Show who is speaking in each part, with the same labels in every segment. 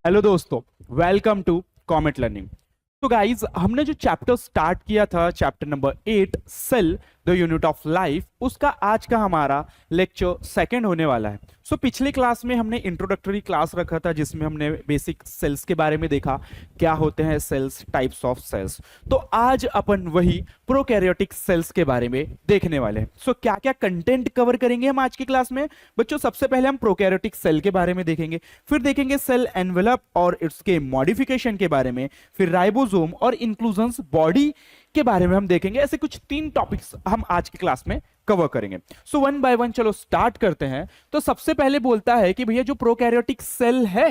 Speaker 1: Hello दोस्तों, welcome to Comet Learning. तो guys, हमने जो चैप्टर स्टार्ट किया था, chapter number 8 cell the unit of life, उसका आज का हमारा लेक्चर सेकंड होने वाला है। पिछले क्लास में हमने इंट्रोडक्टरी क्लास रखा था जिसमें हमने बेसिक सेल्स के बारे में देखा, क्या होते हैं सेल्स, टाइप्स ऑफ सेल्स। तो आज अपन वही प्रोकैरियोटिक सेल्स के बारे में देखने वाले हैं। क्या क्या कंटेंट कवर करेंगे हम आज की क्लास में बच्चों? सबसे पहले हम प्रोकैरियोटिक सेल के बारे में देखेंगे, फिर देखेंगे सेल एनवेलप और इसके मॉडिफिकेशन के बारे में, फिर राइबोसोम और इंक्लूजन्स बॉडी के बारे में हम देखेंगे। ऐसे कुछ 3 टॉपिक्स हम आज की क्लास में कवर करेंगे। वन बाय वन चलो स्टार्ट करते हैं। तो सबसे पहले बोलता है कि भैया जो प्रोकैरियोटिक सेल है,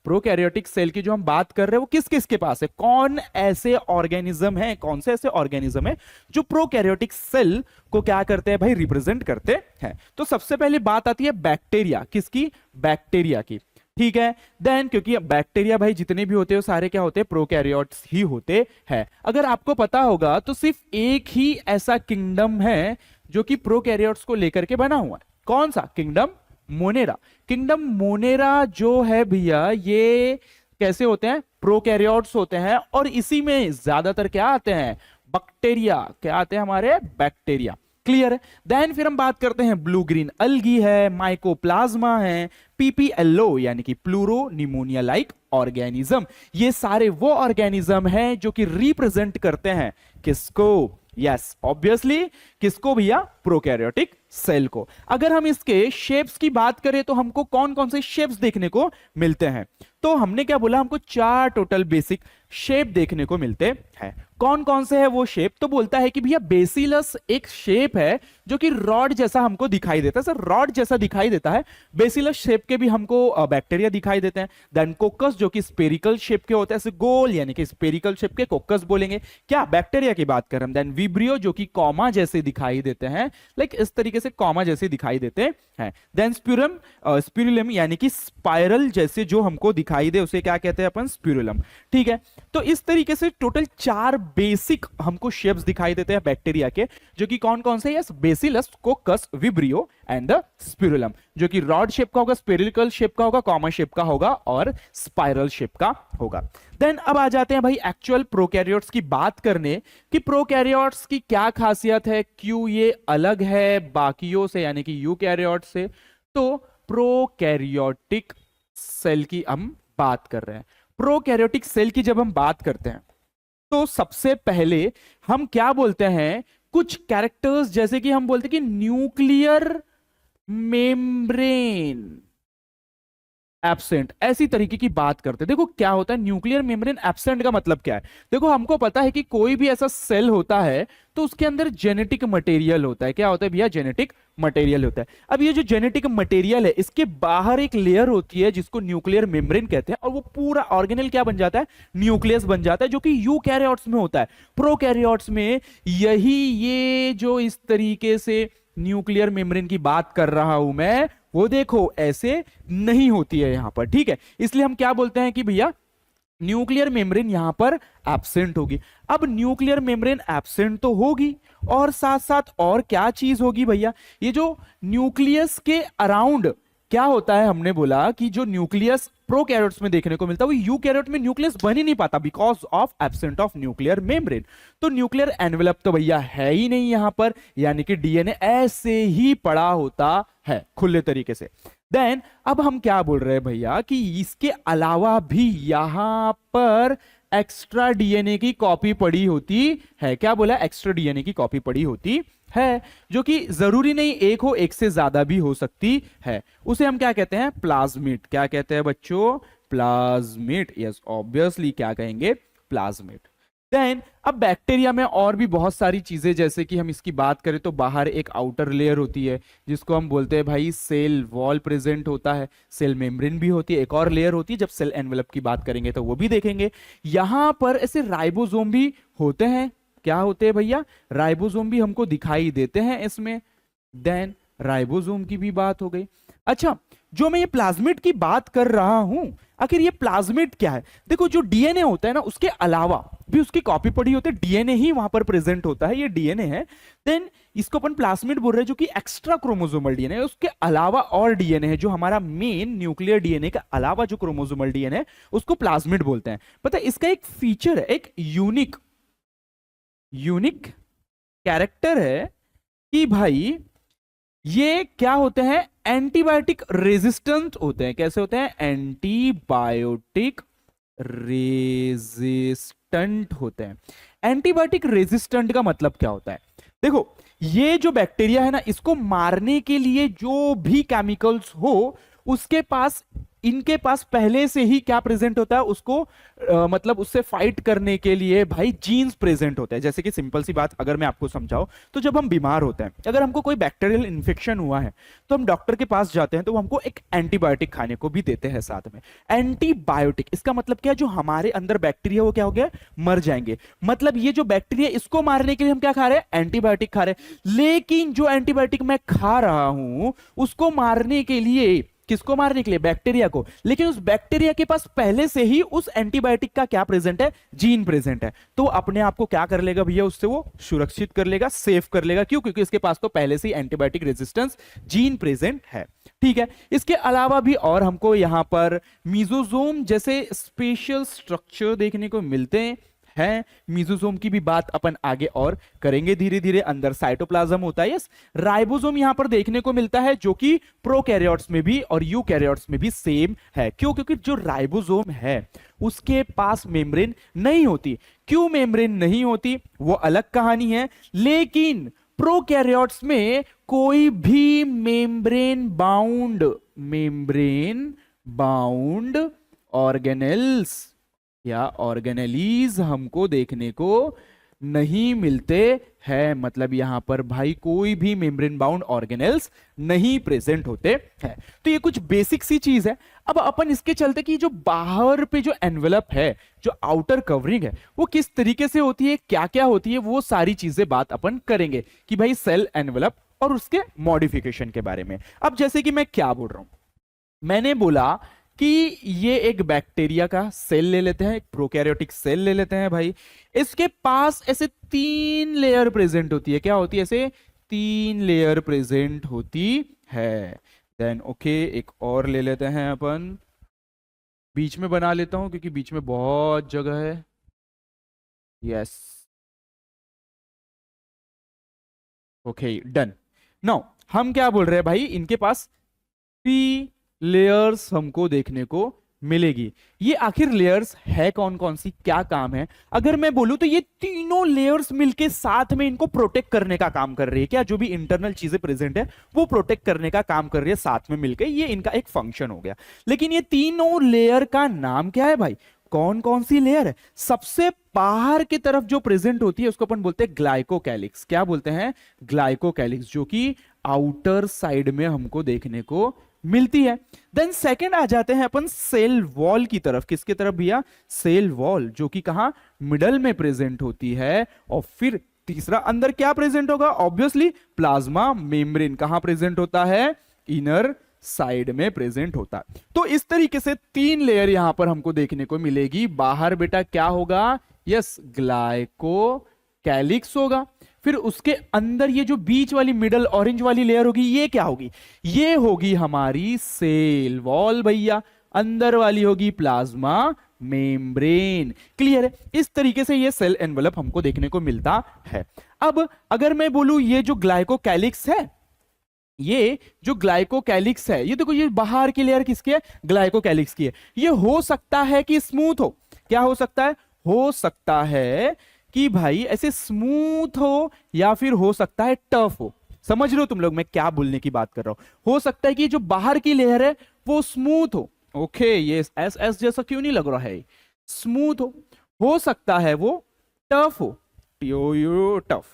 Speaker 1: प्रोकैरियोटिक सेल की जो हम बात कर रहे हैं वो किस किस के पास है, कौन ऐसे ऑर्गेनिज्म है, कौन से ऐसे ऑर्गेनिज्म है जो प्रोकैरियोटिक सेल को क्या करते हैं भाई, रिप्रेजेंट करते हैं। तो सबसे पहले बात आती है बैक्टीरिया, किसकी? बैक्टीरिया की। ठीक है, देन क्योंकि बैक्टीरिया भाई जितने भी होते हैं सारे क्या होते हैं, प्रोकैरियोट्स ही होते हैं। अगर आपको पता होगा तो सिर्फ एक ही ऐसा किंगडम है जो कि प्रोकैरियोट्स को लेकर के बना हुआ है। कौन सा? Kingdom Monera. किंगडम मोनेरा जो है भैया, ये कैसे होते हैं? प्रोकैरियोट्स होते हैं, और इसी में ज्यादातर क्या आते हैं? बैक्टीरिया। क्या आते हैं हमारे? बैक्टीरिया। क्लियर है? देन फिर हम बात करते हैं ब्लू ग्रीन अलगी है, माइकोप्लाज्मा है, पीपीएलओ यानी कि प्लूरो निमोनिया लाइक ऑर्गेनिज्म। ये सारे वो ऑर्गेनिज्म हैं जो कि रिप्रेजेंट करते हैं किसको? यस, ऑब्वियसली किसको भैया? प्रोकैरियोटिक सेल को। अगर हम इसके शेप्स की बात करें तो हमको कौन कौन से शेप्स देखने को मिलते हैं? तो हमने क्या बोला, हमको 4 टोटल बेसिक शेप देखने को मिलते हैं। कौन कौन से है वो शेप? तो बोलता है कि भैया बेसिलस एक शेप है जो कि रॉड जैसा हमको दिखाई देता है। सर रॉड जैसा दिखाई देता है, बेसिलस शेप के भी हमको बैक्टीरिया दिखाई देते हैं। देन कोकस जो कि स्पेरिकल शेप के होते हैं, ऐसे गोल यानी कि स्पेरिकल शेप के कोकस बोलेंगे। क्या? बैक्टीरिया की बात कर रहे हैं। देन विब्रियो जो कि कॉमा जैसे दिखाई देते हैं, लाइक इस तरीके से कॉमा जैसे दिखाई देते हैं। देन स्पिरुलम यानी कि स्पाइरल जैसे जो हमको दिखाई दे उसे क्या कहते हैं अपन? स्पिरुलम। ठीक है, तो इस तरीके से टोटल 4 बेसिक हमको शेप्स दिखाई देते हैं बैक्टीरिया के, जो कि कौन कौन से? Yes, bacillus, coccus, vibrio and the spirillum, जो कि रॉड शेप का होगा, स्पेरिकल शेप का होगा, कॉमा शेप का होगा और स्पाइरल शेप का होगा। देन अब आ जाते हैं भाई एक्चुअल प्रोकैरियोट्स की बात करने कि प्रोकैरियोट्स की क्या खासियत है, क्यों ये अलग है बाकियों से यानी कि यूकैरियोट से। तो प्रोकैरियोटिक सेल की हम बात कर रहे हैं। प्रोकैरियोटिक सेल की जब हम बात करते हैं तो सबसे पहले हम क्या बोलते हैं, कुछ कैरेक्टर्स, जैसे कि हम बोलते हैं कि न्यूक्लियर मेम्ब्रेन एब्सेंट, ऐसी तरीके की बात करते हैं। देखो क्या होता है न्यूक्लियर मेम्ब्रेन एब्सेंट का मतलब क्या है? देखो हमको पता है कि कोई भी ऐसा सेल होता है तो उसके अंदर जेनेटिक मटेरियल होता है। क्या होता है भैया? जेनेटिक मटेरियल होता है। अब ये जो जेनेटिक मटेरियल है, इसके बाहर एक लेयर होती है जिसको न्यूक्लियर मेम्ब्रेन कहते हैं, और वो पूरा ऑर्गेनेल क्या बन जाता है? न्यूक्लियस बन जाता है, जो कि यूकैरियोट्स में होता है। प्रोकैरियोट्स में यही ये जो इस तरीके से न्यूक्लियर मेम्ब्रेन की बात कर रहा हूं मैं, वो देखो ऐसे नहीं होती है यहां पर। ठीक है, इसलिए हम क्या बोलते हैं कि भैया न्यूक्लियर मेम्ब्रेन यहां पर एब्सेंट होगी। अब न्यूक्लियर मेम्ब्रेन एब्सेंट तो होगी, और साथ साथ और क्या चीज होगी भैया? ये जो न्यूक्लियस के अराउंड क्या होता है, हमने बोला कि जो न्यूक्लियस प्रोकैरियोट्स में देखने को मिलता है वो यूकैरियोट में न्यूक्लियस बन ही नहीं पाता because of absent of nuclear membrane. तो न्यूक्लियर एनवेलप तो भैया है ही नहीं यहां पर, यानी कि डीएनए ऐसे ही पड़ा होता है खुले तरीके से। देन अब हम क्या बोल रहे हैं भैया कि इसके अलावा भी यहां पर एक्स्ट्रा डीएनए की कॉपी पड़ी होती है। क्या बोला? एक्स्ट्रा डीएनए की कॉपी पड़ी होती है, जो कि जरूरी नहीं एक हो, एक से ज्यादा भी हो सकती है। उसे हम क्या कहते हैं? प्लाज्मिड। क्या कहते हैं बच्चों? प्लाज्मिड। यस, ऑब्वियसली क्या कहेंगे? प्लाज्मिड। देन अब बैक्टीरिया में और भी बहुत सारी चीजें, जैसे कि हम इसकी बात करें तो बाहर एक आउटर लेयर होती है जिसको हम बोलते हैं भाई सेल वॉल प्रेजेंट होता है, सेल मेम्ब्रेन भी होती है, एक और लेयर होती है। जब सेल एनवेलप की बात करेंगे तो वो भी देखेंगे। यहां पर ऐसे राइबोसोम भी होते हैं। क्या होते हैं भैया? राइबोसोम भी हमको दिखाई देते हैं इसमें। देन राइबोसोम की भी बात हो गई। अच्छा, जो मैं ये प्लाज्मिड की बात कर रहा हूं, आखिर ये प्लाज्मिड क्या है? देखो जो डीएनए होता है ना, उसके अलावा भी उसकी कॉपी पड़ी होती है, डीएनए ही वहां पर प्रेजेंट होता है, ये डीएनए है। देन इसको अपन प्लाज्मिड बोल रहे हैं, जो कि एक्स्ट्रा क्रोमोसोमल डीएनए है, उसके अलावा और डीएनए है, जो हमारा मेन न्यूक्लियर डीएनए का अलावा जो क्रोमोसोमल डीएनए है उसको प्लाज्मिड बोलते हैं। पता है इसका एक फीचर है, एक यूनिक यूनिक कैरेक्टर है कि भाई ये क्या होते हैं, एंटीबायोटिक रेजिस्टेंट होते हैं। कैसे होते हैं, एंटीबायोटिक रेजिस्टेंट होते हैं। एंटीबायोटिक रेजिस्टेंट का मतलब क्या होता है, देखो ये जो बैक्टीरिया है ना, इसको मारने के लिए जो भी केमिकल्स हो उसके पास, इनके पास पहले से ही क्या प्रेजेंट होता है, उसको मतलब उससे फाइट करने के लिए भाई जीन्स प्रेजेंट होते हैं। जैसे कि सिंपल सी बात अगर मैं आपको समझाऊं, तो जब हम बीमार होते हैं, अगर हमको कोई बैक्टीरियल इन्फेक्शन हुआ है, तो हम डॉक्टर के पास जाते हैं, तो वो हमको एक एंटीबायोटिक खाने को भी देते हैं साथ में। एंटीबायोटिक इसका मतलब क्या है, जो हमारे अंदर बैक्टीरिया वो क्या हो गया, मर जाएंगे। मतलब ये जो बैक्टीरिया, इसको मारने के लिए हम क्या खा रहे हैं, एंटीबायोटिक खा रहे हैं। लेकिन जो एंटीबायोटिक मैं खा रहा हूं उसको मारने के लिए, किसको मारने के लिए, बैक्टीरिया को, लेकिन उस बैक्टीरिया के पास पहले से ही उस एंटीबायोटिक का क्या प्रेजेंट है, जीन प्रेजेंट है। तो अपने आप को क्या कर लेगा भैया, उससे वो सुरक्षित कर लेगा, सेफ कर लेगा। क्यों, क्योंकि इसके पास तो पहले से ही एंटीबायोटिक रेजिस्टेंस जीन प्रेजेंट है। ठीक है, इसके अलावा भी और हमको यहां पर मीजोजोम जैसे स्पेशल स्ट्रक्चर देखने को मिलते हैं। मीजोसोम की भी बात अपन आगे और करेंगे धीरे धीरे। अंदर साइटोप्लाज्म होता है, यस। राइबोसोम यहां पर देखने को मिलता है, जो कि प्रोकैरियोट्स में भी और यूकैरियोट्स में भी सेम है। क्यों, क्योंकि जो राइबोसोम है उसके पास मेम्ब्रेन नहीं होती। क्यों मेम्ब्रेन नहीं होती वो अलग कहानी है, लेकिन प्रोकैरियोट्स में कोई भी मेम्ब्रेन बाउंड ऑर्गेनेल्स या ऑर्गेनेलीज हमको देखने को नहीं मिलते हैं। मतलब यहां पर भाई कोई भी मेम्ब्रेन बाउंड ऑर्गेनेल्स नहीं प्रेजेंट होते हैं। तो ये कुछ बेसिक सी चीज है। अब अपन इसके चलते कि जो बाहर पे जो एनवेलप है, जो आउटर कवरिंग है, वो किस तरीके से होती है, क्या क्या होती है, वो सारी चीजें बात अपन करेंगे कि भाई सेल एनवेलप और उसके मॉडिफिकेशन के बारे में। अब जैसे कि मैं क्या बोल रहा हूं, मैंने बोला कि ये एक बैक्टीरिया का सेल ले लेते हैं, एक प्रोकैरियोटिक सेल ले लेते हैं भाई। इसके पास ऐसे 3 लेयर प्रेजेंट होती है। क्या होती है, ऐसे 3 लेयर प्रेजेंट होती है। देन ओके, एक और ले लेते हैं अपन, बीच में बना लेता हूं क्योंकि बीच में बहुत जगह है। Yes, okay done. नाउ हम क्या बोल रहे हैं भाई, इनके पास 3 लेयर्स हमको देखने को मिलेगी। ये आखिर लेयर्स है कौन कौन सी, क्या काम है, अगर मैं बोलूं तो ये तीनों लेयर्स मिलके साथ में इनको प्रोटेक्ट करने का काम कर रही है। क्या, जो भी इंटरनल चीजें प्रेजेंट है वो प्रोटेक्ट करने का काम कर रही है साथ में मिलके, ये इनका एक फंक्शन हो गया। लेकिन ये तीनों लेयर का नाम क्या है भाई, कौन कौन सी लेयर है, सबसे बाहर की तरफ जो प्रेजेंट होती है उसको अपन बोलते हैं ग्लाइकोकैलिक्स। क्या बोलते हैं, ग्लाइकोकैलिक्स, जो कि आउटर साइड में हमको देखने को मिलती है। देन सेकंड आ जाते हैं अपन सेल वॉल की तरफ। किसकी तरफ भैया, सेल वॉल, जो कि कहां, मिडल में प्रेजेंट होती है। और फिर तीसरा अंदर क्या प्रेजेंट होगा, ऑब्वियसली प्लाज्मा मेम्ब्रेन। कहां प्रेजेंट होता है, इनर साइड में प्रेजेंट होता है। तो इस तरीके से 3 लेयर यहां पर हमको देखने को मिलेगी। बाहर बेटा क्या होगा, यस ग्लाइकोकैलिक्स होगा। फिर उसके अंदर ये जो बीच वाली मिडल ऑरेंज वाली लेयर होगी, ये क्या होगी, ये होगी हमारी सेल वॉल भैया। अंदर वाली होगी प्लाज्मा मेम्ब्रेन। क्लियर है, इस तरीके से ये सेल एनवेलप हमको देखने को मिलता है। अब अगर मैं बोलूं ये जो ग्लाइकोकैलिक्स है, ये जो ग्लाइकोकैलिक्स है, ये देखो ये बाहर की लेयर किसकी है, ग्लाइकोकैलिक्स की है। ये हो सकता है कि स्मूथ हो, क्या हो सकता है कि भाई ऐसे स्मूथ हो, या फिर हो सकता है टफ हो। समझ रहे हो तुम लोग मैं क्या बोलने की बात कर रहा हूं। हो सकता है कि जो बाहर की लेयर है वो स्मूथ हो, ओके ये एस जैसा क्यों नहीं लग रहा है, स्मूथ हो सकता है वो टफ हो, टफ,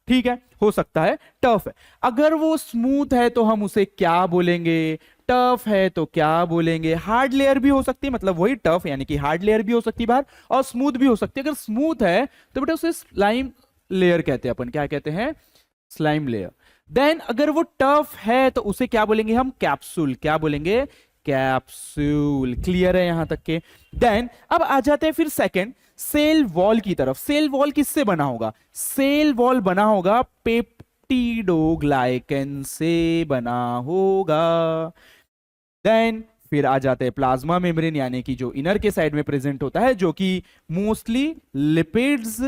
Speaker 1: ठीक है, हो सकता है टफ है। अगर वो स्मूथ है तो हम उसे क्या बोलेंगे, टफ है तो क्या बोलेंगे, हार्ड लेयर भी हो सकती है, मतलब वही टफ यानी कि हार्ड लेयर भी हो सकती है बाहर, और स्मूथ भी हो सकती है। अगर स्मूथ है तो बेटा उसे स्लाइम लेयर कहते हैं अपन, क्या कहते हैं, स्लाइम लेयर। देन अगर वो टफ है तो उसे क्या बोलेंगे हम, कैप्सूल। क्या बोलेंगे, कैप्सूल। क्लियर है यहां तक के। देन अब आ जाते हैं फिर सेकंड सेल वॉल की तरफ। सेल वॉल किससे बना होगा, सेल वॉल बना होगा पेप्टिडोग्लाइकन से बना होगा। देन फिर आ जाते हैं प्लाज्मा मेम्ब्रेन, यानी कि जो इनर के साइड में प्रेजेंट होता है, जो कि मोस्टली लिपिड्स,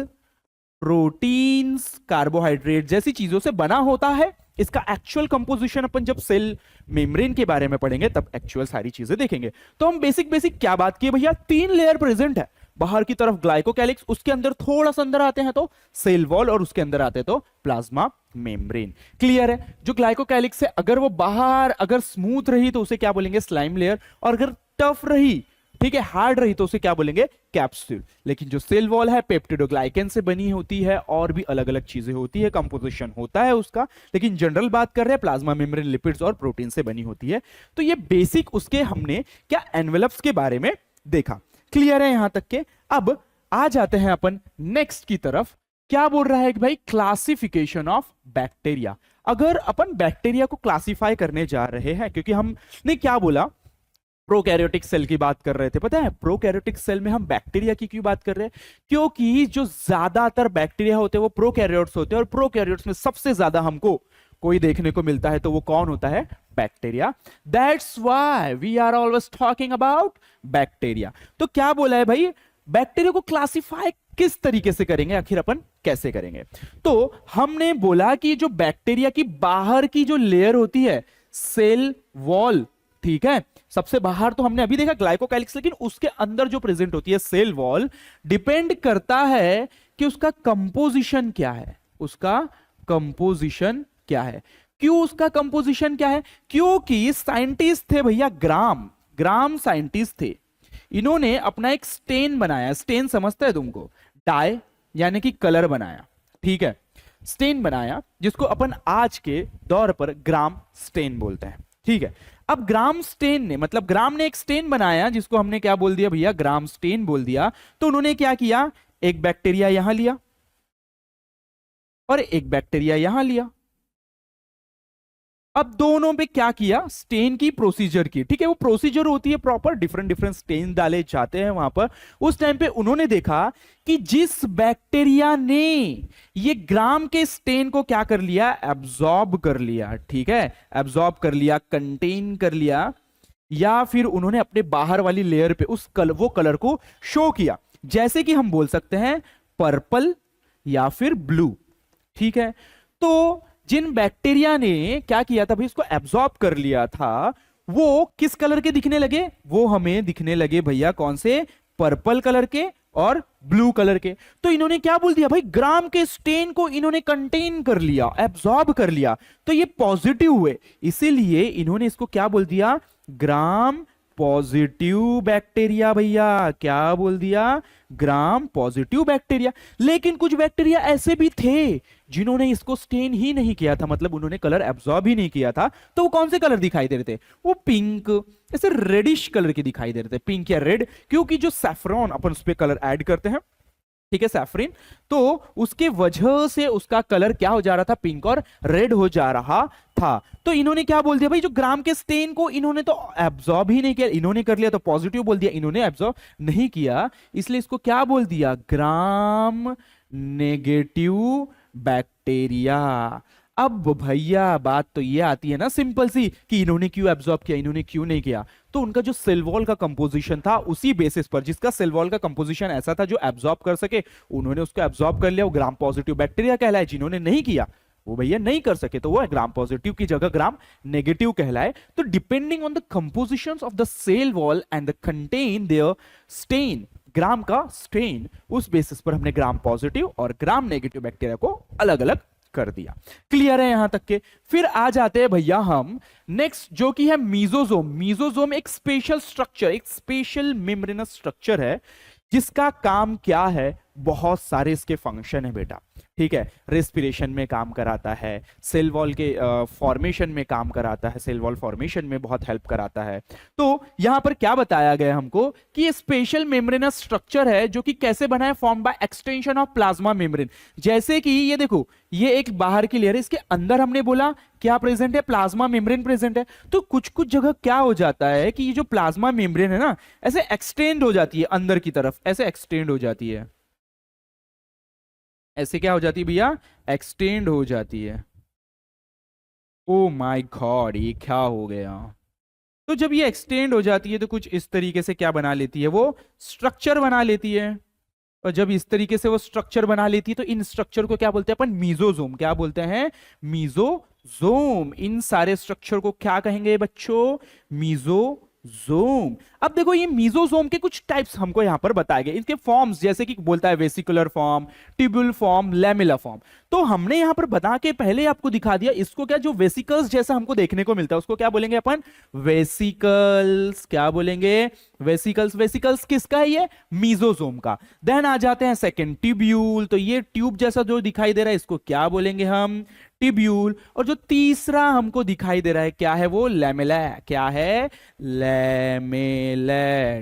Speaker 1: प्रोटीन्स, कार्बोहाइड्रेट जैसी चीजों से बना होता है। इसका एक्चुअल कंपोजिशन अपन जब सेल मेम्ब्रेन के बारे में पढ़ेंगे तब एक्चुअल सारी चीजें देखेंगे। तो हम बेसिक बेसिक क्या बात किए भैया, 3 लेयर प्रेजेंट है। बाहर की तरफ ग्लाइकोकैलिक्स, उसके अंदर थोड़ा सा अंदर आते हैं तो सेल वॉल, और उसके अंदर आते हैं तो प्लाज्मा मेम्ब्रेन। क्लियर है? जो ग्लाइकोकैलिक्स है अगर वो बाहर अगर स्मूथ रही तो उसे क्या बोलेंगे, स्लाइम लेयर, और अगर टफ रही, ठीक है, हार्ड रही, तो उसे क्या बोलेंगे, कैप्सूल। लेकिन जो सेल वॉल है पेप्टिडोग्लाइकन से बनी होती है, और भी अलग अलग चीजें होती है, कंपोजिशन होता है उसका, लेकिन जनरल बात कर रहे हैं प्लाज्मा मेम्ब्रेन लिपिड्स और प्रोटीन से बनी होती है। तो ये बेसिक उसके हमने क्या एनवेलप्स के बारे में देखा। क्लियर है यहां तक के? अब आ जाते हैं अपन नेक्स्ट की तरफ। क्या बोल रहा है कि भाई क्लासिफिकेशन ऑफ बैक्टीरिया। अगर अपन बैक्टीरिया को क्लासिफाई करने जा रहे हैं, क्योंकि हमने क्या बोला, प्रोकैरियोटिक सेल की बात कर रहे थे। पता है प्रोकैरियोटिक सेल में हम बैक्टीरिया की क्यों बात कर रहे हैं? क्योंकि जो ज्यादातर बैक्टीरिया होते हैं वो प्रोकैरियोट्स होते हैं, और प्रोकैरियोट्स में सबसे ज्यादा हमको कोई देखने को मिलता है तो वो कौन होता है, bacteria. That's why we are always talking about bacteria. तो क्या बोला है भाई, बैक्टीरिया को क्लासिफाई किस तरीके से करेंगे, आखिर अपन कैसे करेंगे? तो हमने बोला कि जो बैक्टीरिया की बाहर की जो लेयर होती है, सेल वॉल, ठीक है, सबसे बाहर तो हमने अभी देखा ग्लाइकोकैलिक्स, लेकिन उसके अंदर जो प्रेजेंट होती है सेल वॉल, डिपेंड करता है कि उसका कंपोजिशन क्या है। उसका कंपोजिशन क्या है? क्यों उसका कंपोजिशन क्या है? क्योंकि साइंटिस्ट थे भैया, ग्राम साइंटिस्ट थे। इन्होंने अपना एक स्टेन बनाया। स्टेन समझता है तुमको? डाई यानी कि कलर बनाया, ठीक है, स्टेन बनाया, जिसको अपन आज के दौर पर ग्राम स्टेन बोलते हैं, ठीक है। अब ग्राम स्टेन ने, मतलब ग्राम ने एक स्टेन बनाया जिसको हमने क्या बोल दिया भैया, ग्राम स्टेन बोल दिया। तो उन्होंने क्या किया, एक बैक्टीरिया यहां लिया और एक बैक्टीरिया यहां लिया। अब दोनों पे क्या किया, स्टेन की प्रोसीजर की, ठीक है, वो प्रोसीजर होती है प्रॉपर, डिफरेंट डिफरेंट स्टेन डाले जाते हैं वहां पर। उस टाइम पे उन्होंने देखा कि जिस बैक्टीरिया ने ये ग्राम के स्टेन को क्या कर लिया, एब्जॉर्ब कर लिया, ठीक है, एब्जॉर्ब कर लिया, कंटेन कर लिया, या फिर उन्होंने अपने बाहर वाली लेयर पे वो कलर को शो किया, जैसे कि हम बोल सकते हैं पर्पल या फिर ब्लू, ठीक है। तो जिन बैक्टीरिया ने क्या किया था भाई, इसको एब्जॉर्ब कर लिया था, वो किस कलर के दिखने लगे, वो हमें दिखने लगे भैया कौन से, पर्पल कलर के और ब्लू कलर के। तो इन्होंने क्या बोल दिया भाई, ग्राम के स्टेन को इन्होंने कंटेन कर लिया, एब्जॉर्ब कर लिया, तो ये पॉजिटिव हुए, इसीलिए इन्होंने इसको क्या बोल दिया, ग्राम पॉजिटिव बैक्टीरिया। भैया क्या बोल दिया, ग्राम पॉजिटिव बैक्टीरिया। लेकिन कुछ बैक्टीरिया ऐसे भी थे जिन्होंने इसको स्टेन ही नहीं किया था, मतलब उन्होंने कलर एब्जॉर्ब ही नहीं किया था, तो वो कौन से कलर दिखाई दे रहे थे, वो पिंक, ऐसे रेडिश कलर के दिखाई दे रहे थे, पिंक या रेड, क्योंकि जो सैफरॉन अपन उस पर कलर ऐड करते हैं, ठीक है, सैफरिन, तो उसके वजह से उसका कलर क्या हो जा रहा था, पिंक और रेड हो जा रहा था। तो इन्होंने क्या बोल दिया भाई, जो ग्राम के स्टेन को इन्होंने तो एब्जॉर्ब ही नहीं किया, इन्होंने कर लिया तो पॉजिटिव बोल दिया, इन्होंने एब्जॉर्ब नहीं किया, इसलिए इसको क्या बोल दिया, ग्राम नेगेटिव बैक्टीरिया। अब भैया बात तो ये आती है ना सिंपल सी, कि इन्होंने क्यों एब्जॉर्ब किया, इन्होंने क्यों नहीं किया। तो उनका जो सेल वॉल का कंपोजिशन था, उसी बेसिस पर, जिसका सेल वॉल का कंपोजिशन ऐसा था जो एब्जॉर्ब कर सके, उन्होंने उसको एब्जॉर्ब कर लिया, वो ग्राम पॉजिटिव बैक्टीरिया कहलाए। जिन्होंने नहीं किया वो भैया नहीं कर सके, तो वो ग्राम पॉजिटिव की जगह ग्राम नेगेटिव कहलाए। तो depending on the composition of the cell wall and the content their stain, gram का स्टेन, उस बेसिस पर हमने ग्राम पॉजिटिव और ग्राम नेगेटिव बैक्टीरिया को अलग अलग कर दिया। क्लियर है यहां तक के? फिर आ जाते हैं भैया हम नेक्स्ट, जो कि है मीजोजोम। मीजोजोम एक स्पेशल स्ट्रक्चर, एक स्पेशल मेम्ब्रेनस स्ट्रक्चर है, जिसका काम क्या है, बहुत सारे इसके फंक्शन है बेटा, ठीक है। रेस्पिरेशन में काम कराता है, सेल वॉल के फॉर्मेशन में काम कराता है, सेल वॉल फॉर्मेशन में बहुत हेल्प कराता है। तो यहां पर क्या बताया गया हमको कि ये स्पेशल मेम्ब्रेनस स्ट्रक्चर है, जो कि कैसे बना है, form by extension of plasma membrane. जैसे कि ये देखो, ये एक बाहर की लेयर है, इसके अंदर हमने बोला क्या प्रेजेंट है, प्लाज्मा मेम्ब्रेन प्रेजेंट है। तो कुछ कुछ जगह क्या हो जाता है कि ये जो प्लाज्मा मेम्ब्रेन है ना, ऐसे एक्सटेंड हो जाती है अंदर की तरफ, ऐसे एक्सटेंड हो जाती है, ऐसे क्या हो जाती है भैया, एक्सटेंड हो जाती है, ओ माय गॉड, ये क्या हो गया? तो जब ये एक्सटेंड हो जाती है तो कुछ इस तरीके से क्या बना लेती है, वो स्ट्रक्चर बना लेती है। और जब इस तरीके से वो स्ट्रक्चर बना लेती है तो इन स्ट्रक्चर को क्या बोलते हैं अपन, मीजोजोम। क्या बोलते हैं? मीजोजोम। इन सारे स्ट्रक्चर को क्या कहेंगे बच्चों? मीजोजोम। अब देखो ये मीजोजोम के कुछ टाइप्स हमको यहां पर बताए गए, इनके फॉर्म्स जैसे कि बोलता है vesicular form, tubule form, lamella form. तो हमने यहां पर बता के पहले आपको दिखा दिया, इसको क्या जो वेसिकल्स जैसा हमको देखने को मिलता है उसको क्या बोलेंगे अपन? वेसिकल्स। क्या बोलेंगे? वेसिकल्स। वेसिकल्स किसका है? ये मीजोजोम का। देन आ जाते हैं सेकंड, ट्यूब्यूल। तो ये ट्यूब जैसा जो दिखाई दे रहा है इसको क्या बोलेंगे हम? ट्यूब्यूल। और जो तीसरा हमको दिखाई दे रहा है क्या है वो? लैमेला। क्या है? लैमेला।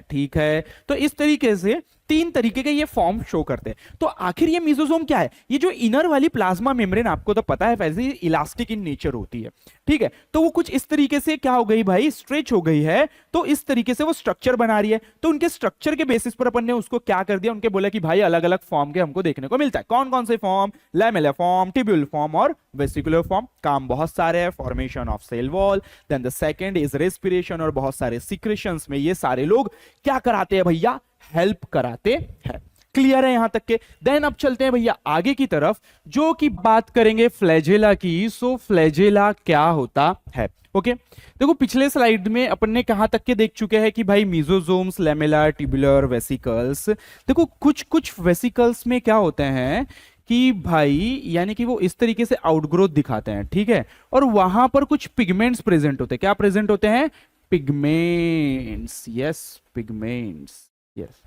Speaker 1: ठीक है, तो इस तरीके से तीन तरीके के ये फॉर्म शो करते हैं। तो आखिर ये मीजोजोम क्या है? ये जो इनर वाली प्लाज्मा मेम्ब्रेन आपको तो पता है वैसे ही इलास्टिक इन नेचर होती है, ठीक है। तो वो कुछ इस तरीके से क्या हो गई भाई, स्ट्रेच हो गई है। तो इस तरीके से वो स्ट्रक्चर बना रही है। तो उनके स्ट्रक्चर के बेसिस पर अपन ने उसको क्या कर दिया, उनके बोला कि भाई अलग अलग फॉर्म के हमको देखने को मिलता है। कौन कौन से form? Lamella form, tubule form और वेसिकुलर फॉर्म। काम बहुत सारे हैं, formation of cell wall, then the second is respiration, और बहुत सारे सिक्रेशंस में ये सारे लोग क्या कराते हैं भैया? हेल्प कराते हैं। क्लियर है यहां तक के? देन अब चलते हैं भैया आगे की तरफ, जो कि बात करेंगे फ्लैजेला की। सो फ्लैजेला क्या होता है? ओके, देखो पिछले स्लाइड में अपन ने कहां तक के देख चुके हैं कि भाई मीजोजोम्स, लैमेला, ट्यूबुलर, वेसिकल्स। देखो कुछ कुछ वेसिकल्स में क्या होते हैं कि भाई यानी कि वो इस तरीके से आउटग्रोथ दिखाते हैं, ठीक है। और वहां पर कुछ पिगमेंट्स प्रेजेंट होते हैं। क्या प्रेजेंट होते हैं? पिगमेंट्स। Yes, pigments. यस।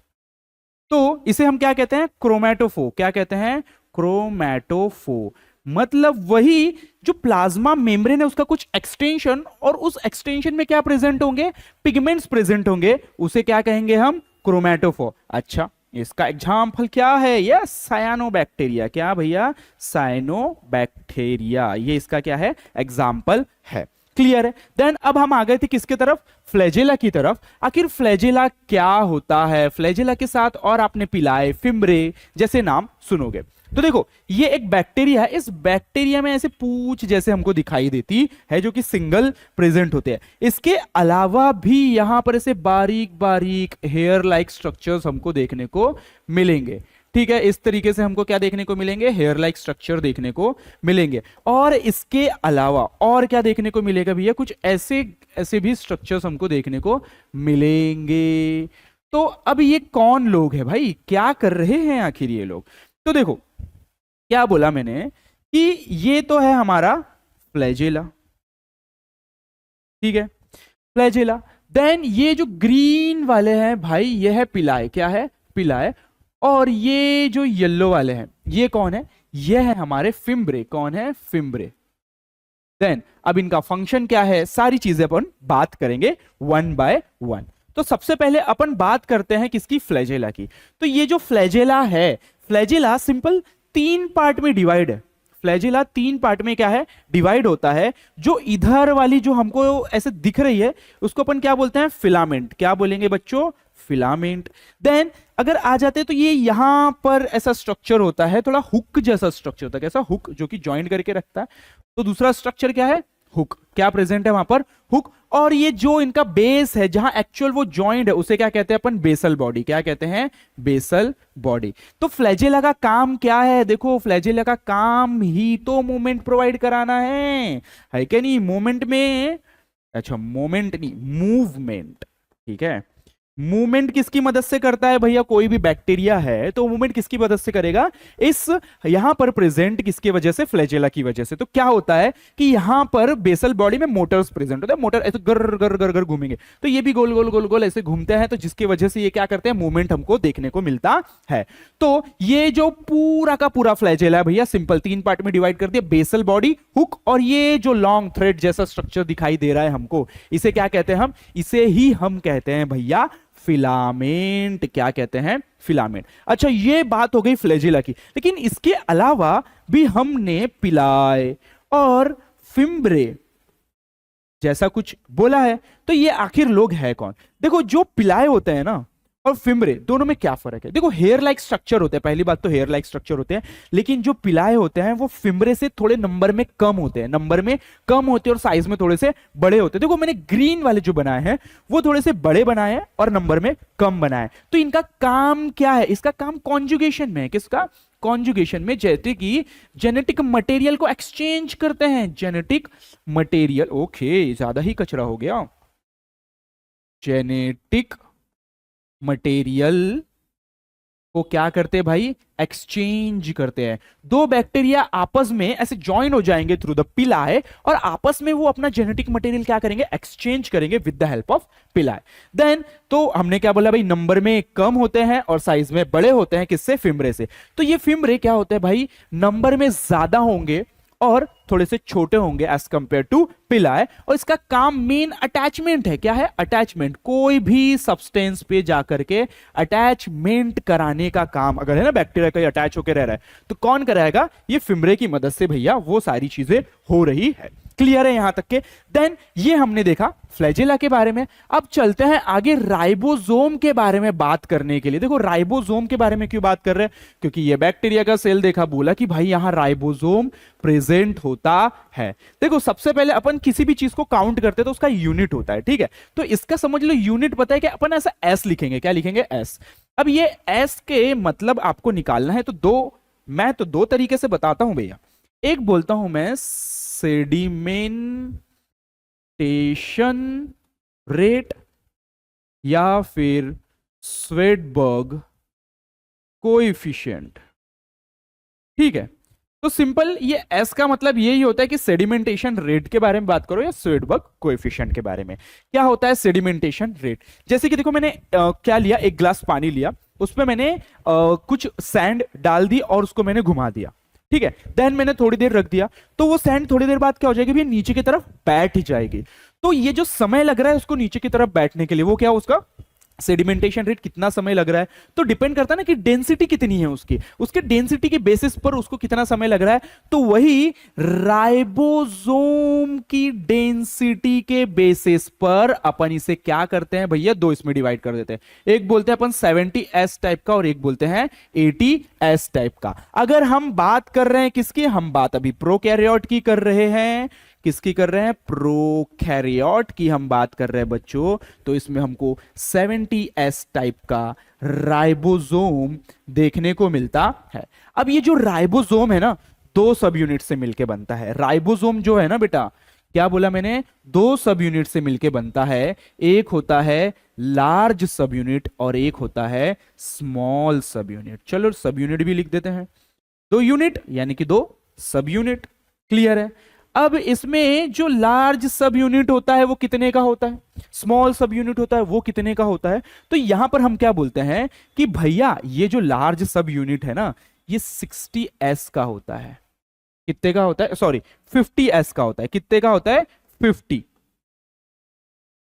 Speaker 1: तो इसे हम क्या कहते हैं? क्रोमैटोफो। क्या कहते हैं? क्रोमैटोफो। मतलब वही जो प्लाज्मा मेम्ब्रेन है उसका कुछ एक्सटेंशन, और उस एक्सटेंशन में क्या प्रेजेंट होंगे? पिगमेंट्स प्रेजेंट होंगे। उसे क्या कहेंगे हम? क्रोमैटोफो। अच्छा, इसका एग्जाम्पल क्या है? यस, सायानोबैक्टीरिया। क्या भैया? साइनोबैक्टीरिया। ये इसका क्या है? एग्जाम्पल है। क्लियर है? देन अब हम आ गए थे किसके तरफ? फ्लैजेला की तरफ। आखिर फ्लैजेला क्या होता है? फ्लैजेला के साथ और आपने पिलाए, फिम्ब्रे जैसे नाम सुनोगे। तो देखो ये एक बैक्टीरिया है। इस बैक्टीरिया में ऐसे पूंछ जैसे हमको दिखाई देती है जो कि सिंगल प्रेजेंट होते हैं। इसके अलावा भी यहां पर ऐसे बारीक बारीक हेयर लाइक स्ट्रक्चर्स हमको देखने को मिलेंगे, ठीक है। इस तरीके से हमको क्या देखने को मिलेंगे? हेयर लाइक स्ट्रक्चर देखने को मिलेंगे। और इसके अलावा और क्या देखने को मिलेगा भैया? कुछ ऐसे ऐसे भी स्ट्रक्चर्स हमको देखने को मिलेंगे। तो अब ये कौन लोग हैं भाई? क्या कर रहे हैं आखिर ये लोग? तो देखो क्या बोला मैंने कि ये तो है हमारा फ्लैजेला, ठीक है, फ्लैजेला। देन ये जो ग्रीन वाले हैं भाई ये है पिलाए। क्या है? पिलाए। और ये जो येलो वाले हैं ये कौन है? ये है हमारे फिम्ब्रे। कौन है? फिम्ब्रे। देन अब इनका फंक्शन क्या है, सारी चीजें अपन बात करेंगे वन बाय वन। तो सबसे पहले अपन बात करते हैं किसकी? फ्लैजेला की। तो ये जो फ्लैजेला है, फ्लैजेला सिंपल तीन पार्ट में डिवाइड है। फ्लैजेला तीन पार्ट में क्या है? डिवाइड होता है। जो इधर वाली जो हमको ऐसे दिख रही है उसको अपन क्या बोलते हैं? फिलामेंट। क्या बोलेंगे बच्चों? फिलामेंट। देन अगर आ जाते हैं तो ये यहां पर ऐसा स्ट्रक्चर होता है, थोड़ा हुक जैसा स्ट्रक्चर होता है। कैसा? हुक, जो कि ज्वाइंट करके रखता है। तो दूसरा स्ट्रक्चर क्या है? हुक। क्या प्रेजेंट है वहां पर? हुक। और ये जो इनका बेस है जहां एक्चुअल वो जॉइंट है उसे क्या कहते हैं अपन? Basal body. क्या कहते हैं? Basal body. तो फ्लैजेला का काम क्या है? देखो फ्लैजेला का काम ही तो मूवमेंट प्रोवाइड कराना है क्या नहीं? मूवमेंट में, अच्छा मूवमेंट नहीं, मूवमेंट, ठीक है। मूवमेंट किसकी मदद से करता है भैया? कोई भी बैक्टीरिया है तो मूवमेंट किसकी मदद से करेगा? इस यहां पर प्रेजेंट किसकी वजह से? फ्लैजेला की वजह से। तो क्या होता है कि यहां पर बेसल बॉडी में मोटर्स प्रेजेंट होते हैं। मोटर ऐसे गर गर गर गर घूमेंगे तो ये भी गोल गोल गोल गोल ऐसे घूमते हैं, तो जिसकी वजह से ये क्या करते हैं? मूवमेंट हमको देखने को मिलता है। तो ये जो पूरा का पूरा फ्लैजेला है भैया सिंपल तीन पार्ट में डिवाइड कर दिया, बेसल बॉडी, हुक, और ये जो लॉन्ग थ्रेड जैसा स्ट्रक्चर दिखाई दे रहा है हमको, इसे क्या कहते हैं हम? इसे ही हम कहते हैं भैया फिलामेंट। क्या कहते हैं? फिलामेंट। अच्छा ये बात हो गई फ्लैजेला की, लेकिन इसके अलावा भी हमने पिलाए और फिम्ब्रे जैसा कुछ बोला है। तो ये आखिर लोग है कौन? देखो जो पिलाए होते हैं ना और फिम्ब्रे दोनों में क्या फर्क है? देखो हेयर लाइक स्ट्रक्चर होते हैं, पहली बात तो हेयर लाइक स्ट्रक्चर होते हैं, लेकिन जो पिलाए होते हैं वो फिम्ब्रे से थोड़े नंबर में कम होते हैं, नंबर में कम होते हैं और साइज में थोड़े से बड़े होते हैं। देखो मैंने ग्रीन वाले जो बनाए हैं वो थोड़े से बड़े बनाए हैं और नंबर में कम बनाए। तो इनका काम क्या है? इसका काम कॉन्जुगेशन में है। किसका? कॉन्जुगेशन में। जैसे कि जेनेटिक मटेरियल को एक्सचेंज करते हैं, जेनेटिक मटेरियल, ओके ज्यादा ही कचरा हो गया, जेनेटिक मटेरियल को क्या करते हैं भाई? एक्सचेंज करते हैं। दो बैक्टीरिया आपस में ऐसे ज्वाइन हो जाएंगे थ्रू द पिलाए और आपस में वो अपना जेनेटिक मटेरियल क्या करेंगे? एक्सचेंज करेंगे विद द हेल्प ऑफ पिलाए। देन तो हमने क्या बोला भाई? नंबर में कम होते हैं और साइज में बड़े होते हैं। किससे? फिम्ब्रे से। तो ये फिम्ब्रे क्या होते हैं भाई? नंबर में ज्यादा होंगे और थोड़े से छोटे होंगे एज कंपेयर टू पिलाए। और इसका काम मेन अटैचमेंट है। क्या है? अटैचमेंट। कोई भी सब्सटेंस पे जाकर के अटैचमेंट कराने का काम, अगर है ना बैक्टीरिया का अटैच होकर रह रहा है तो कौन कराएगा? ये फिम्ब्रे की मदद से भैया वो सारी चीजें हो रही है। क्लियर है यहां तक के? देन ये हमने देखा फ्लैजेला के बारे में। अब चलते हैं आगे राइबोसोम के बारे में बात करने के लिए। देखो राइबोसोम के बारे में क्यों बात कर रहे हैं? क्योंकि ये बैक्टीरिया का सेल देखा, बोला कि भाई यहां राइबोसोम प्रेजेंट होता है। देखो सबसे पहले अपन किसी भी चीज को काउंट करते हैं तो उसका यूनिट होता है, ठीक है? तो इसका समझ लो यूनिट पता है कि अपन ऐसा एस लिखेंगे। क्या लिखेंगे? एस। अब ये एस के मतलब आपको निकालना है तो मैं तो दो तरीके से बताता हूं भैया। एक बोलता हूं मैं सेडिमेंटेशन रेट या फिर स्वेडबर्ग कोएफिशिएंट, ठीक है? तो सिंपल ये एस का मतलब यही होता है कि सेडिमेंटेशन रेट के बारे में बात करो या स्वेडबर्ग कोएफिशिएंट के बारे में। क्या होता है सेडिमेंटेशन रेट? जैसे कि देखो मैंने क्या लिया, एक ग्लास पानी लिया, उसमें मैंने कुछ सैंड डाल दी और उसको मैंने घुमा दिया, ठीक है? देन मैंने थोड़ी देर रख दिया तो वो सैंड थोड़ी देर बाद क्या हो जाएगी? भी नीचे की तरफ बैठ जाएगी। तो ये जो समय लग रहा है उसको नीचे की तरफ बैठने के लिए, वो क्या उसका सेडिमेंटेशन रेट। कितना समय लग रहा है तो डिपेंड करता है ना कि डेंसिटी कितनी है उसकी, उसके डेंसिटी के बेसिस पर उसको कितना समय लग रहा है। तो वही राइबोसोम की डेंसिटी के बेसिस पर अपन इसे क्या करते हैं भैया? दो इसमें डिवाइड कर देते हैं। एक बोलते हैं अपन 70s टाइप का और एक बोलते हैं 80s टाइप का। अगर हम बात कर रहे हैं किसकी? हम बात अभी प्रोकैरियोट की कर रहे हैं। किसकी कर रहे हैं? प्रोकैरियोट की हम बात कर रहे हैं बच्चों। तो इसमें हमको 70s टाइप का राइबोसोम देखने को मिलता है। अब ये जो राइबोसोम है ना, दो सब यूनिट से मिलके बनता है। राइबोसोम जो है ना बेटा, क्या बोला मैंने? दो सब यूनिट से मिलके बनता है। एक होता है लार्ज सब यूनिट और एक होता है स्मॉल सब यूनिट। चलो सब यूनिट भी लिख देते हैं। दो यूनिट यानी कि दो सब यूनिट। क्लियर है? अब इसमें जो लार्ज सब यूनिट होता है वो कितने का होता है? स्मॉल सब यूनिट होता है वो कितने का होता है? तो यहां पर हम क्या बोलते हैं कि भैया ये जो लार्ज सब यूनिट है ना, ये 60s का होता है। कितने का होता है? सॉरी 50s का होता है। कितने का होता है? 50।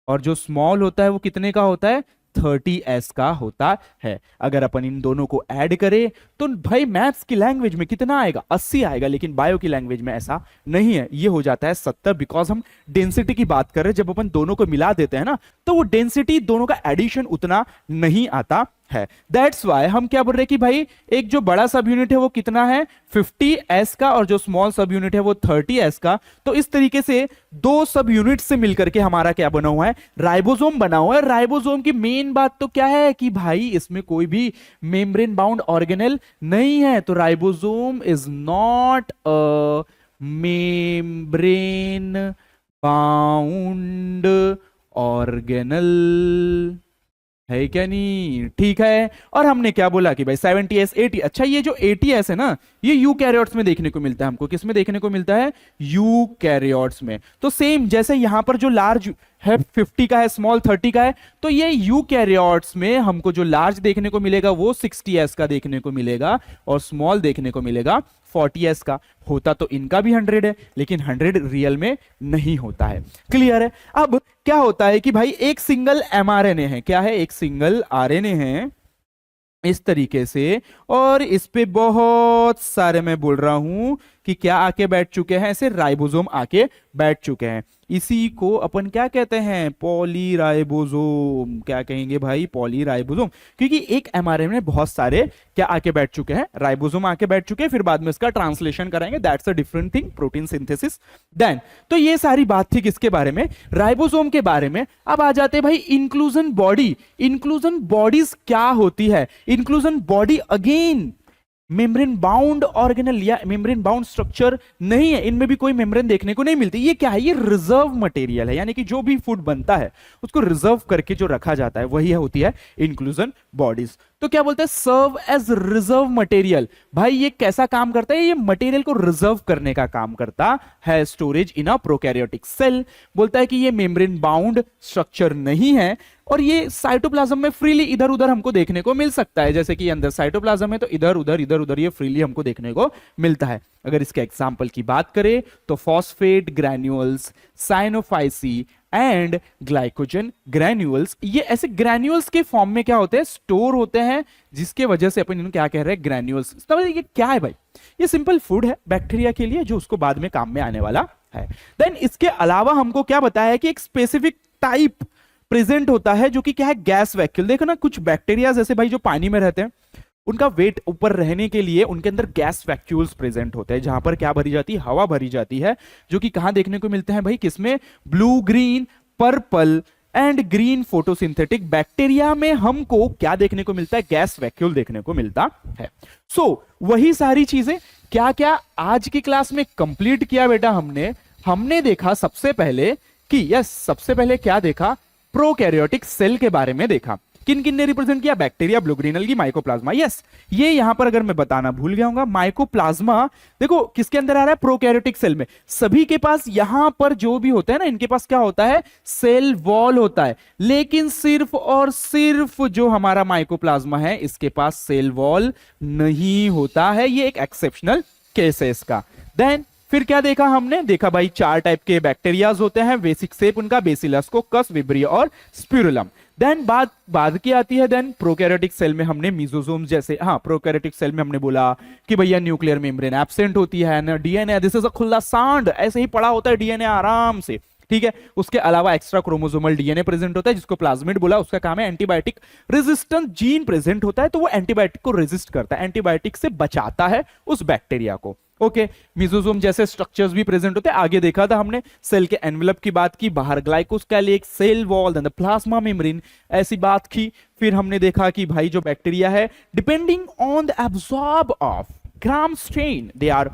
Speaker 1: और जो स्मॉल होता है वो कितने का होता है? 30s का होता है। अगर अपन इन दोनों को ऐड करें तो भाई मैथ्स की लैंग्वेज में कितना आएगा? 80 आएगा, लेकिन बायो की लैंग्वेज में ऐसा नहीं है, ये हो जाता है 70। बिकॉज हम डेंसिटी की बात कर रहे हैं, जब अपन दोनों को मिला देते हैं ना तो वो डेंसिटी दोनों का एडिशन उतना नहीं आता है। दैट्स वाई हम क्या बोल रहे हैं कि भाई एक जो बड़ा सब यूनिट है वो कितना है? 50s का और जो स्मॉल सब यूनिट है वो 30s का। तो इस तरीके से दो सब यूनिट से मिलकर के हमारा क्या बना हुआ है? राइबोसोम बना हुआ है। राइबोसोम की मेन बात तो क्या है कि भाई इसमें कोई भी मेम्ब्रेन बाउंड ऑर्गेनेल नहीं है। तो ribosome is not a membrane bound organelle, है क्या नहीं? ठीक है। और हमने क्या बोला कि भाई 70s 80। अच्छा ये जो 80s है ना, ये यूकैरियोट्स में देखने को मिलता है। हमको किस में देखने को मिलता है? यूकैरियोट्स में। तो सेम जैसे यहां पर जो लार्ज है 50 का है, स्मॉल 30 का है, तो ये यूकैरियोट्स में हमको जो लार्ज देखने को मिलेगा वो 60s का देखने को मिलेगा और स्मॉल देखने को मिलेगा 40s का। होता तो इनका भी 100 है, लेकिन 100 रियल में नहीं होता है। क्लियर है? अब क्या होता है कि भाई एक सिंगल mRNA है। क्या है? एक सिंगल RNA है इस तरीके से, और इस पे बहुत सारे मैं बोल रहा हूं कि क्या आके बैठ चुके हैं, ऐसे राइबोसोम आके बैठ चुके हैं। इसी को अपन क्या कहते हैं, पॉलीराइबोसोम। क्या कहेंगे भाई, पॉलीराइबोसोम, क्योंकि एक एमआरएनए में बहुत सारे क्या आके बैठ चुके हैं, राइबोसोम आके बैठ चुके हैं, फिर बाद में इसका ट्रांसलेशन कराएंगे, that's a different thing, protein synthesis. Then तो ये सारी बात थी किसके बारे में, राइबोसोम के बारे में। अब आ जाते हैं भाई इंक्लूजन बॉडी। इंक्लूजन बॉडीज क्या होती है, inclusion body again membrane bound organelle या मेम्ब्रेन बाउंड स्ट्रक्चर नहीं है, इनमें भी कोई मेम्ब्रेन देखने को नहीं मिलती। ये क्या है, ये रिजर्व मटेरियल है, यानी कि जो भी फूड बनता है उसको रिजर्व करके जो रखा जाता है वही होती है इंक्लूजन बॉडीज। तो क्या बोलते हैं, सर्व एज रिजर्व मटेरियल। भाई ये कैसा काम करता है, ये मटेरियल को रिजर्व करने का काम करता है, storage in a prokaryotic cell. बोलता है कि ये मेम्ब्रेन बाउंड स्ट्रक्चर नहीं है और ये साइटोप्लाज्म में फ्रीली इधर उधर हमको देखने को मिल सकता है, जैसे कि अंदर साइटोप्लाज्म है तो इधर उधर ये फ्रीली हमको देखने को मिलता है। अगर इसके एग्जांपल की बात करें तो phosphate granules, Cyanophyceae and glycogen granules, ये ऐसे ग्रैन्यूल्स के फॉर्म में क्या होते हैं, स्टोर होते हैं, जिसके वजह से अपन इन्हें क्या कह रहे हैं, ग्रैन्यूल्स। ये क्या है भाई, ये सिंपल फूड है बैक्टीरिया के लिए जो उसको बाद में काम में आने वाला है। देन इसके अलावा हमको क्या बताया है कि एक स्पेसिफिक टाइप प्रेजेंट होता है जो कि क्या है, गैस वैक्यूल। देखो ना, कुछ बैक्टीरिया जैसे भाई जो पानी में रहते हैं उनका वेट ऊपर रहने के लिए उनके अंदर गैस वैक्यूल्स प्रेजेंट होते हैं, जहां पर क्या भरी जाती है, हवा भरी जाती है, जो कि कहां देखने को मिलते हैं भाई, किसमें, blue, green, purple and green photosynthetic bacteria में हमको क्या देखने को मिलता है, गैस वैक्यूल देखने को मिलता है। वही सारी चीजें क्या क्या आज की क्लास में कंप्लीट किया बेटा हमने देखा सबसे पहले कि सबसे पहले क्या देखा, प्रोकैरियोटिक सेल के बारे में देखा। किन किन ने रिप्रेजेंट किया, bacteria, blue green algae, mycoplasma. ये यहां पर अगर मैं बताना भूल गया हूं, माइकोप्लाज्मा देखो किसके अंदर आ रहा है, प्रोकैरियोटिक सेल में। सभी के पास यहां पर जो भी होता है ना, इनके पास क्या होता है, सेल वॉल होता है, लेकिन सिर्फ और सिर्फ जो हमारा माइकोप्लाज्मा है इसके पास सेल वॉल नहीं होता है। ये एक एक्सेप्शनल केस है इसका। देन फिर क्या देखा हमने, देखा भाई 4 टाइप के बैक्टीरियाज होते हैं, बेसिक शेप उनका बेसिलस, कोकस, विब्रिया और स्पिरुलम। देन बाद की आती है, देन प्रोकैरियोटिक सेल में हमने मीजोसोम जैसे, प्रोकैरियोटिक सेल में हमने बोला कि भैया न्यूक्लियर मेम्ब्रेन एब्सेंट होती है ना, डीएनए दिस इज अ खुला सांड, ऐसे ही पड़ा होता है डीएनए आराम से, ठीक है। उसके अलावा एक्स्ट्रा क्रोमोसोमल डीएनए प्रेजेंट होता है जिसको प्लाज्मिड बोला, उसका काम है एंटीबायोटिक रेजिस्टेंट जीन प्रेजेंट होता है, तो वो एंटीबायोटिक को रेजिस्ट करता है, एंटीबायोटिक से बचाता है उस बैक्टीरिया को। ओके, मिजोसोम जैसे स्ट्रक्चर्स भी प्रेजेंट होते हैं, आगे देखा था हमने, सेल के एनवेलप की बात की, बाहर ग्लाइकोस्केलेट, cell wall, then the plasma membrane, ऐसी बात की। फिर हमने देखा कि भाई जो बैक्टीरिया है, depending on the absorb of gram strain, they are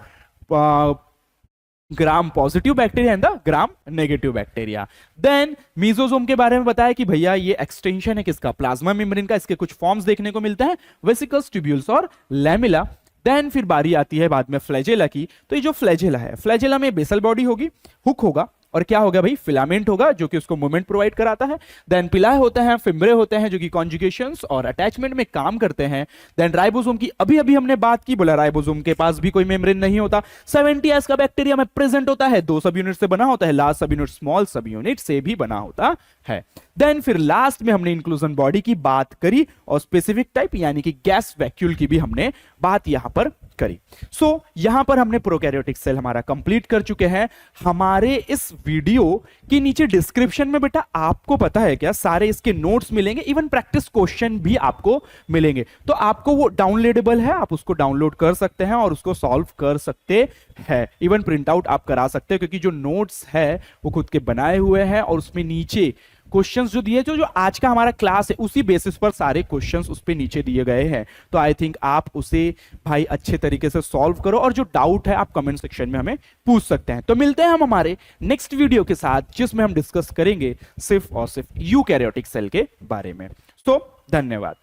Speaker 1: gram positive bacteria and the gram negative bacteria. Then mesosome के बारे में बताया कि भैया ये एक्सटेंशन है किसका, प्लाज्मा मेम्ब्रेन का, इसके कुछ फॉर्म्स देखने को मिलते हैं, वेसिकल्स, ट्यूब्यूल्स और लैमेला। देन फिर बारी आती है बाद में फ्लैजेला की। तो ये जो फ्लैजेला है, फ्लैजेला में बेसल बॉडी होगी, हुक होगा, और क्या होगा भाई, फिलामेंट होगा जो कि उसको मूवमेंट प्रोवाइड कराता है। देन पिलाए होते हैं, फिम्ब्रे होते हैं जो कि कॉन्जुगेशंस और अटैचमेंट में काम करते हैं। देन राइबोसोम की अभी हमने बात की, बोला राइबोसोम के पास भी कोई मेम्ब्रेन नहीं होता, 70S का बैक्टीरिया में प्रेजेंट होता है, 2 सब यूनिट से बना होता है, लार्ज सब यूनिट स्मॉल सब यूनिट से भी बना होता है। देन फिर लास्ट में हमने इंक्लूजन बॉडी की बात करी और स्पेसिफिक टाइप यानी कि गैस वैक्यूल की भी हमने बात यहां पर करी। यहां पर हमने प्रोकैरियोटिक सेल हमारा कंप्लीट कर चुके हैं। हमारे इस वीडियो के नीचे डिस्क्रिप्शन में बेटा आपको पता है क्या, सारे इसके नोट्स मिलेंगे, इवन प्रैक्टिस क्वेश्चन भी आपको मिलेंगे, तो आपको वो डाउनलोडेबल है, आप उसको डाउनलोड कर सकते हैं और उसको सॉल्व कर सकते हैं, इवन प्रिंट आउट आप करा सकते हैं, क्योंकि जो नोट्स है वो खुद के बनाए हुए हैं और उसमें नीचे क्वेश्चंस जो दिए, जो आज का हमारा क्लास है उसी बेसिस पर सारे क्वेश्चंस उस पे नीचे दिए गए हैं। तो आई थिंक आप उसे भाई अच्छे तरीके से सॉल्व करो और जो डाउट है आप कमेंट सेक्शन में हमें पूछ सकते हैं। तो मिलते हैं हम हमारे नेक्स्ट वीडियो के साथ, जिसमें हम डिस्कस करेंगे सिर्फ और सिर्फ यूकैरियोटिक सेल के बारे में। तो धन्यवाद।